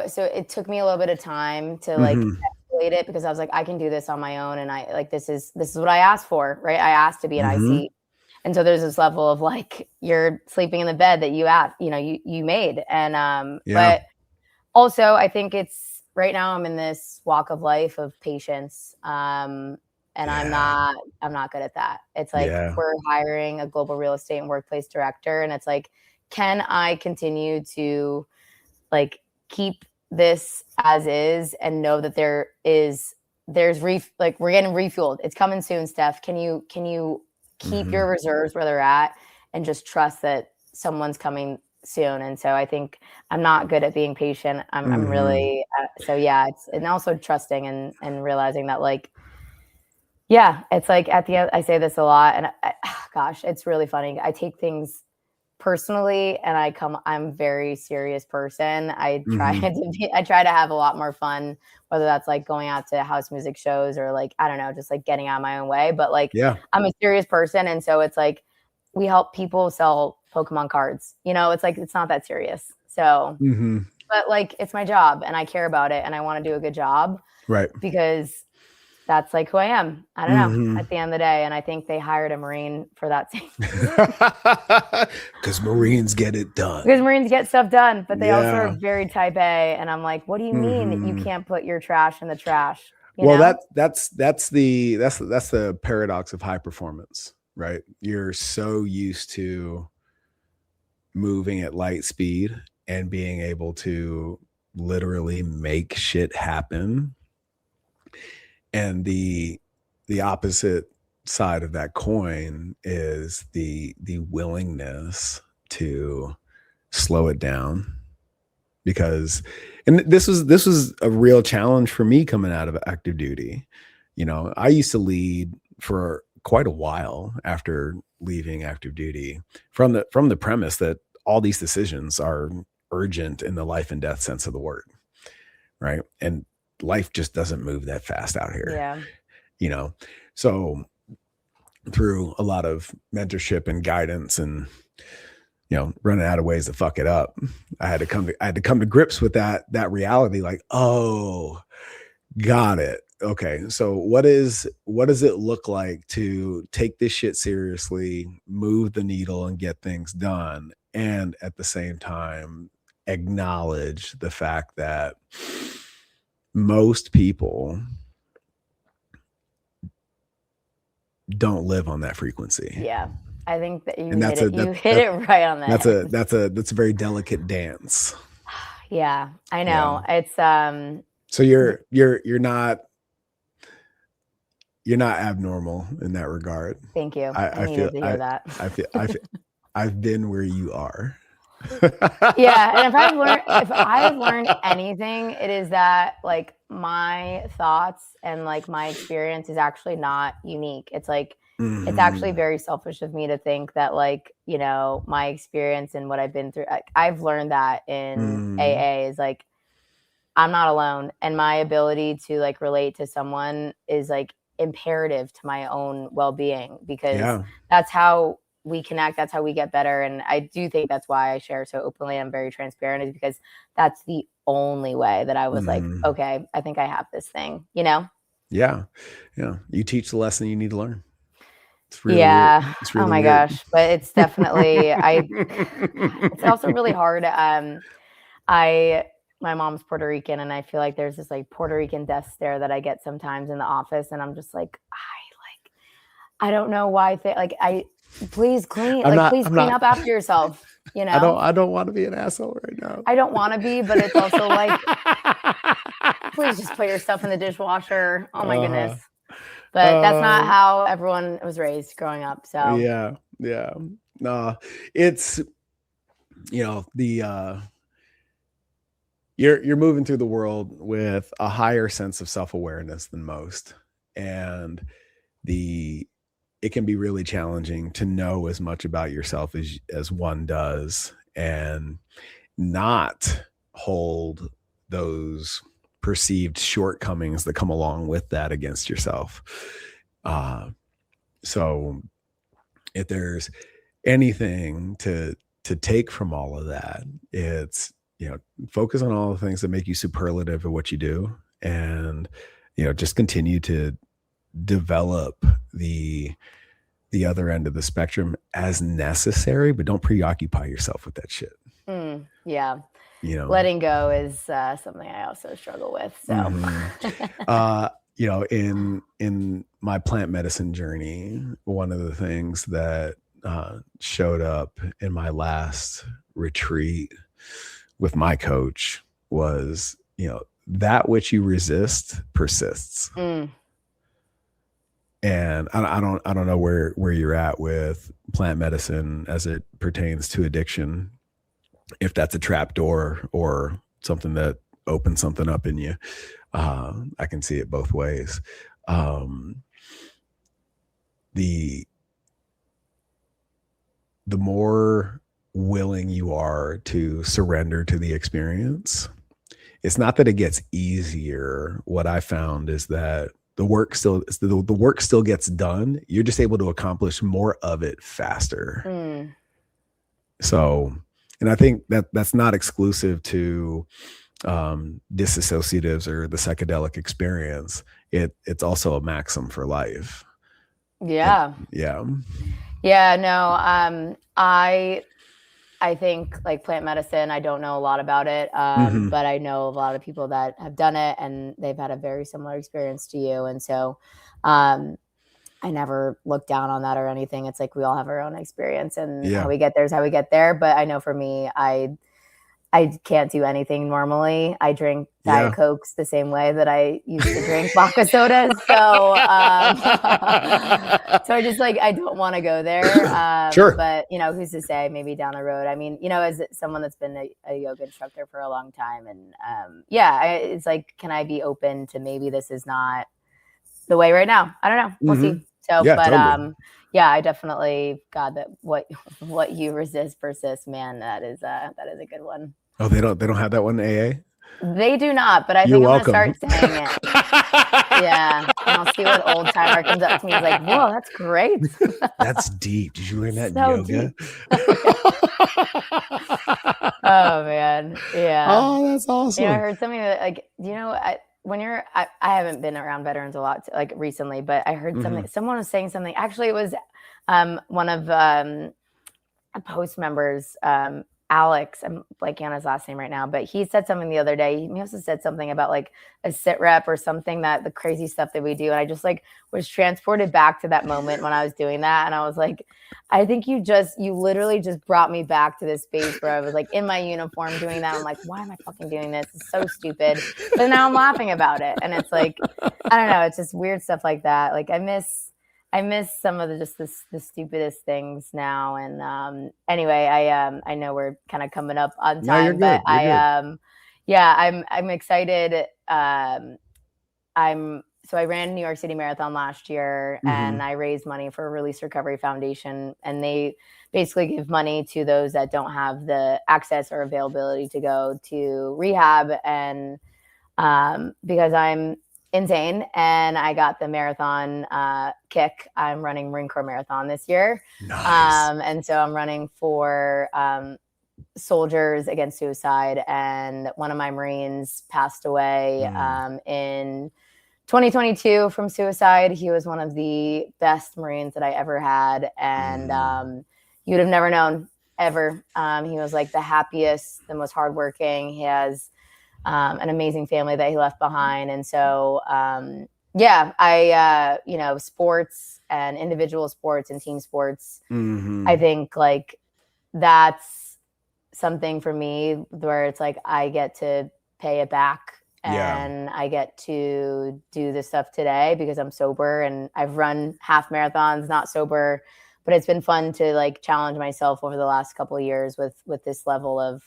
So it took me a little bit of time to like escalate it because I was like, I can do this on my own. And I like, this is what I asked for, right? I asked to be an IC. And so there's this level of like, you're sleeping in the bed that you asked, you know, you made. And, but also I think it's right now I'm in this walk of life of patience. And I'm not good at that. It's like, we're hiring a global real estate and workplace director. And it's like, can I continue to like keep this as is and know that we're getting refueled. It's coming soon, Steph. Can you keep your reserves where they're at and just trust that someone's coming soon? And so I think I'm not good at being patient. I'm really, so yeah, and also trusting and realizing that like, yeah, it's like at the end, I say this a lot and gosh, it's really funny. I take things personally and I'm a very serious person. I try to have a lot more fun, whether that's like going out to house music shows or like, I don't know, just like getting out of my own way. But like, I'm a serious person. And so it's like, we help people sell Pokemon cards, you know, it's like, it's not that serious. So, but like, it's my job and I care about it and I want to do a good job. Right. Because that's like who I am. I don't know at the end of the day. And I think they hired a Marine for that same because Marines get it done. Because Marines get stuff done, but they also are very type A. And I'm like, what do you mean that you can't put your trash in the trash? Well, that's the paradox of high performance, right? You're so used to moving at light speed and being able to literally make shit happen. And the opposite side of that coin is the willingness to slow it down, because, and this was a real challenge for me coming out of active duty. You know, I used to lead for quite a while after leaving active duty from the premise that all these decisions are urgent in the life and death sense of the word, right? And life just doesn't move that fast out here, you know? So through a lot of mentorship and guidance and, you know, running out of ways to fuck it up, I had to come to grips with that reality. Like, oh, got it. okay, so what does it look like to take this shit seriously, move the needle and get things done, and at the same time acknowledge the fact that most people don't live on that frequency. Yeah. I think that you And hit it right on the head. that's a very delicate dance. Yeah, I know. Yeah. It's So you're not abnormal in that regard. thank you. I I feel needed to hear that. I've been where you are. Yeah, and if I've learned anything, it is that like my thoughts and like my experience is actually not unique. It's like it's actually very selfish of me to think that like, you know, my experience and what I've been through, I've learned that in AA is like I'm not alone, and my ability to like relate to someone is like imperative to my own well-being, because that's how we connect, that's how we get better. And I do think that's why I share so openly, I'm very transparent, is because that's the only way that I was like, okay, I think I have this thing, you know? Yeah. You teach the lesson you need to learn. It's really yeah weird. It's really oh my weird. gosh, but it's definitely it's also really hard. My mom's Puerto Rican, and I feel like there's this like Puerto Rican death stare that I get sometimes in the office, and I'm just like, I don't know why please clean up after yourself, you know? I don't want to be an asshole right now. I don't want to be, but it's also like, please just put your stuff in the dishwasher. Oh my goodness. But that's not how everyone was raised growing up. So yeah. No, it's, you know, you're moving through the world with a higher sense of self-awareness than most. And it can be really challenging to know as much about yourself as one does, and not hold those perceived shortcomings that come along with that against yourself. So if there's anything to take from all of that, it's, you know, focus on all the things that make you superlative at what you do, and, you know, just continue to develop the other end of the spectrum as necessary, but don't preoccupy yourself with that shit. Yeah. You know, letting go is something I also struggle with. So, you know, in my plant medicine journey, one of the things that showed up in my last retreat with my coach was, you know, that which you resist persists. And I don't know where you're at with plant medicine as it pertains to addiction, if that's a trap door or something that opens something up in you. I can see it both ways. The more willing you are to surrender to the experience, it's not that it gets easier. What I found is that the work still gets done. You're just able to accomplish more of it faster. So, and I think that's not exclusive to disassociatives or the psychedelic experience. It's also a maxim for life. Yeah. No, I think like plant medicine, I don't know a lot about it, but I know a lot of people that have done it, and they've had a very similar experience to you. And so I never look down on that or anything. It's like we all have our own experience, and how we get there is how we get there. But I know for me, I can't do anything normally. I drink Diet Cokes the same way that I used to drink vodka sodas. So, so I just like, I don't want to go there. Sure. But, you know, who's to say maybe down the road? I mean, you know, as someone that's been a yoga instructor for a long time, and it's like, can I be open to maybe this is not the way right now? I don't know. We'll see. So, totally. I definitely, God, that what you resist persists, man. That is a good one. Oh, they don't have that one in AA? They do not, but I think I'm going to start saying it. Yeah. And I'll see what old timer comes up to me and is like, whoa, that's great. That's deep. Did you learn that in yoga? Oh, man. Yeah. Oh, that's awesome. You know, I heard something that, like, you know, I haven't been around veterans a lot like recently, but I heard something, someone was saying something. Actually, it was one of Post members, Alex, I'm blanking on his last name right now, but he said something the other day. He also said something about like a sit rep or something, that the crazy stuff that we do. And I just like was transported back to that moment when I was doing that. And I was like, I think you literally just brought me back to this space where I was like in my uniform doing that. I'm like, why am I fucking doing this? It's so stupid. But now I'm laughing about it. And it's like, I don't know. It's just weird stuff like that. Like I miss some of the stupidest things now. And anyway, I know we're kind of coming up on time, you're but good. I'm excited. So I ran New York City Marathon last year, and I raised money for Release Recovery Foundation, and they basically give money to those that don't have the access or availability to go to rehab. And because I'm insane and I got the marathon kick, I'm running Marine Corps Marathon this year. Nice. And so I'm running for Soldiers Against Suicide, and one of my Marines passed away in 2022 from suicide. He was one of the best Marines that I ever had, and you'd have never known ever. He was like the happiest, the most hardworking. He has an amazing family that he left behind. And so, sports and individual sports and team sports, I think like that's something for me where it's like, I get to pay it back. And I get to do this stuff today because I'm sober, and I've run half marathons, not sober, but it's been fun to like challenge myself over the last couple of years with this level of,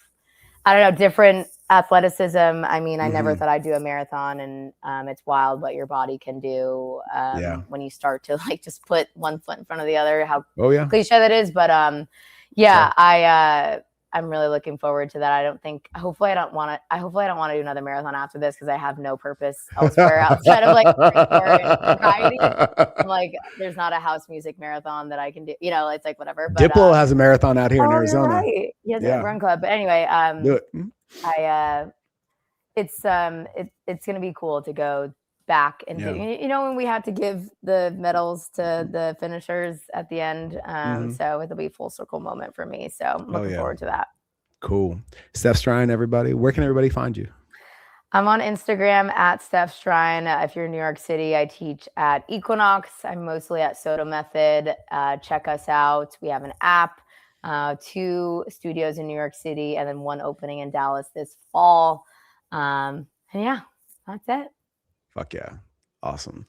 I don't know, different athleticism. I mean, I never thought I'd do a marathon, and it's wild what your body can do when you start to like just put one foot in front of the other, how cliche that is. But I'm really looking forward to that. Hopefully I don't want to do another marathon after this, because I have no purpose elsewhere outside of like sobriety. I'm like, there's not a house music marathon that I can do. You know, it's like whatever. But, Diplo has a marathon out here in Arizona. Right. Yeah, Run Club. But anyway, do it. It's going to be cool to go back and do, when we had to give the medals to the finishers at the end. So it'll be a full circle moment for me. So I'm looking forward to that. Cool. Steph Strine, everybody. Where can everybody find you? I'm on Instagram at Steph Strine. If you're in New York City, I teach at Equinox. I'm mostly at Soto Method. Check us out. We have an app, 2 studios in New York City, and then 1 opening in Dallas this fall. And yeah, that's it. Fuck yeah. Awesome.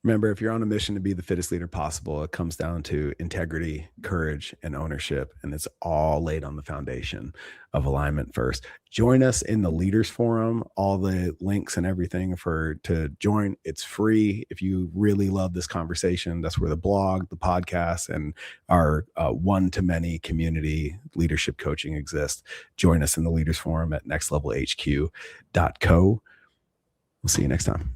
Remember, if you're on a mission to be the fittest leader possible, it comes down to integrity, courage, and ownership. And it's all laid on the foundation of alignment first. Join us in the Leaders Forum. All the links and everything to join, it's free. If you really love this conversation, that's where the blog, the podcast, and our one-to-many community leadership coaching exists. Join us in the Leaders Forum at nextlevelhq.co. We'll see you next time.